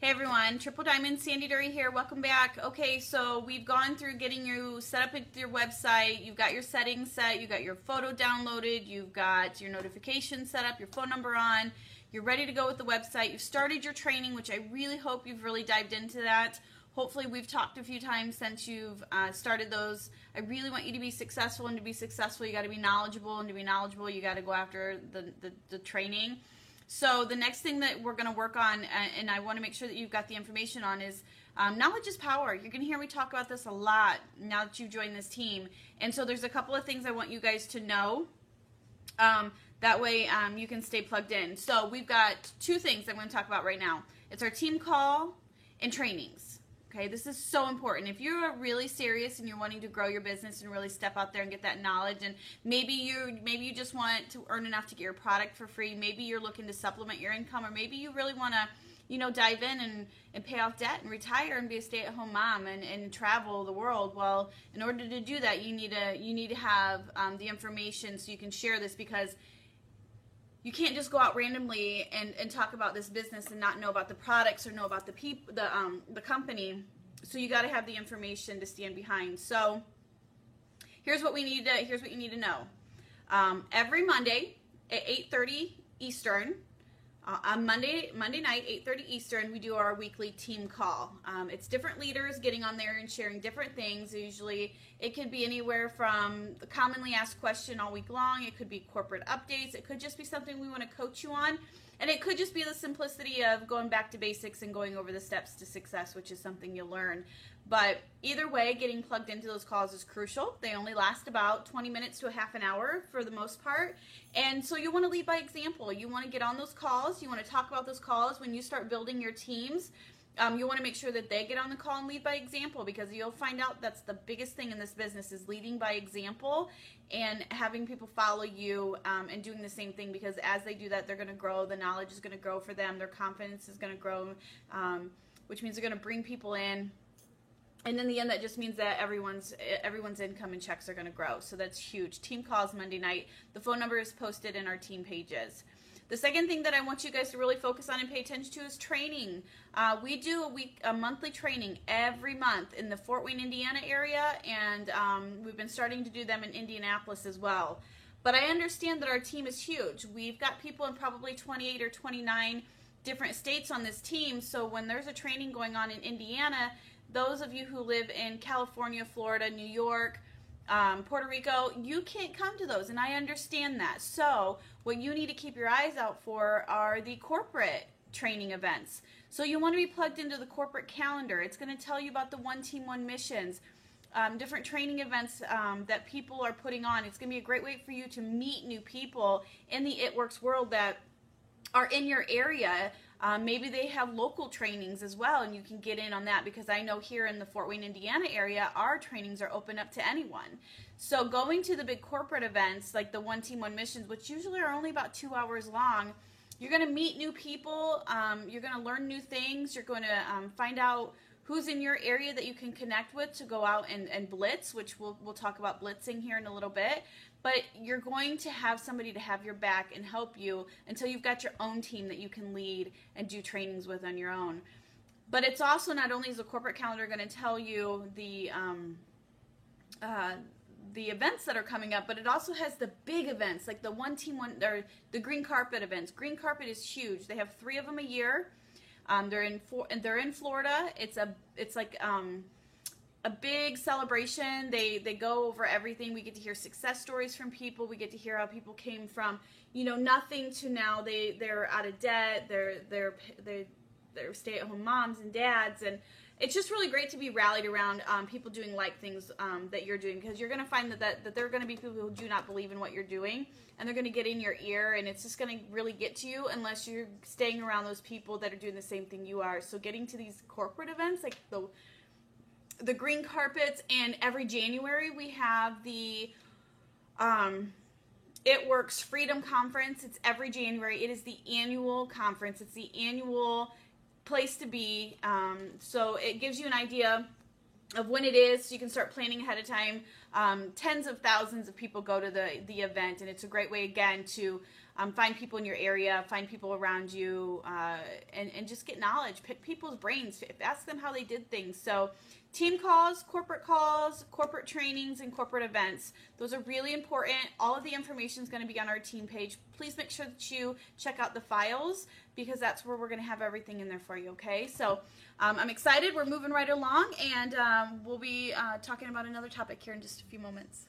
Hey everyone, Triple Diamond, Sandy Dury here. Welcome back. Okay, so we've gone through getting you set up with your website. You've got your settings set. You've got your photo downloaded. You've got your notifications set up, your phone number on. You're ready to go with the website. You've started your training, which I really hope you've really dived into that. Hopefully we've talked a few times since you've started those. I really want you to be successful, and to be successful you got to be knowledgeable, and to be knowledgeable you got to go after the training. So the next thing that we're going to work on, and I want to make sure that you've got the information on, is knowledge is power. You're going to hear me talk about this a lot now that you've joined this team. And so there's a couple of things I want you guys to know. That way you can stay plugged in. So we've got two things I'm going to talk about right now. It's our team call and trainings. Okay, this is so important. If you're really serious and you're wanting to grow your business and really step out there and get that knowledge, and maybe you just want to earn enough to get your product for free, maybe you're looking to supplement your income, or maybe you really want to, dive in and pay off debt and retire and be a stay-at-home mom and travel the world. Well, in order to do that, you need to have the information so you can share this, because you can't just go out randomly and talk about this business and not know about the products or know about the people, the company. So you got to have the information to stand behind. So here's what you need to know. Every Monday at 8:30 Eastern, on Monday night, 8:30 Eastern, we do our weekly team call. It's different leaders getting on there and sharing different things. Usually it could be anywhere from the commonly asked question all week long. It could be corporate updates. It could just be something we want to coach you on. And it could just be the simplicity of going back to basics and going over the steps to success, which is something you'll learn. But either way, getting plugged into those calls is crucial. They only last about 20 minutes to a half an hour for the most part. And so you want to lead by example. You want to get on those calls. You want to talk about those calls. When you start building your teams, you want to make sure that they get on the call and lead by example, because you'll find out that's the biggest thing in this business is leading by example and having people follow you and doing the same thing, because as they do that, they're going to grow. The knowledge is going to grow for them. Their confidence is going to grow, which means they're going to bring people in. And in the end, that just means that everyone's income and checks are going to grow. So that's huge. Team calls Monday night. The phone number is posted in our team pages. The second thing that I want you guys to really focus on and pay attention to is training. We do a monthly training every month in the Fort Wayne, Indiana area, and we've been starting to do them in Indianapolis as well. But I understand that our team is huge. We've got people in probably 28 or 29 different states on this team. So when there's a training going on in Indiana, those of you who live in California, Florida, New York, Puerto Rico, you can't come to those, and I understand that. So what you need to keep your eyes out for are the corporate training events. So you want to be plugged into the corporate calendar. It's going to tell you about the One Team, One Missions, different training events that people are putting on. It's going to be a great way for you to meet new people in the It Works world that are in your area. Maybe they have local trainings as well, and you can get in on that, because I know here in the Fort Wayne, Indiana area, our trainings are open up to anyone. So going to the big corporate events like the One Team, One Missions, which usually are only about 2 hours long, you're going to meet new people, you're going to learn new things, you're going to find out who's in your area that you can connect with to go out and blitz, which we'll talk about blitzing here in a little bit. But you're going to have somebody to have your back and help you until you've got your own team that you can lead and do trainings with on your own. But it's also, not only is the corporate calendar going to tell you the events that are coming up, but it also has the big events like the One Team, or the Green Carpet events. Green Carpet is huge. They have 3 of them a year. They're in Florida. It's like a big celebration. They go over everything. We get to hear success stories from people. We get to hear how people came from nothing to now they're out of debt. They're stay-at-home moms and dads, and it's just really great to be rallied around people doing like things that you're doing, because you're going to find that there are going to be people who do not believe in what you're doing, and they're going to get in your ear, and it's just going to really get to you unless you're staying around those people that are doing the same thing you are. So getting to these corporate events like the Green Carpets, and every January we have the It Works Freedom Conference. It's every January. It is the annual conference. It's the annual place to be. So it gives you an idea of when it is, so you can start planning ahead of time. Tens of thousands of people go to the event, and it's a great way, again, to find people in your area, find people around you, and just get knowledge. Pick people's brains. Ask them how they did things. So team calls, corporate trainings, and corporate events. Those are really important. All of the information is going to be on our team page. Please make sure that you check out the files because that's where we're going to have everything in there for you, okay? So I'm excited. We're moving right along, and we'll be talking about another topic here in just a few moments.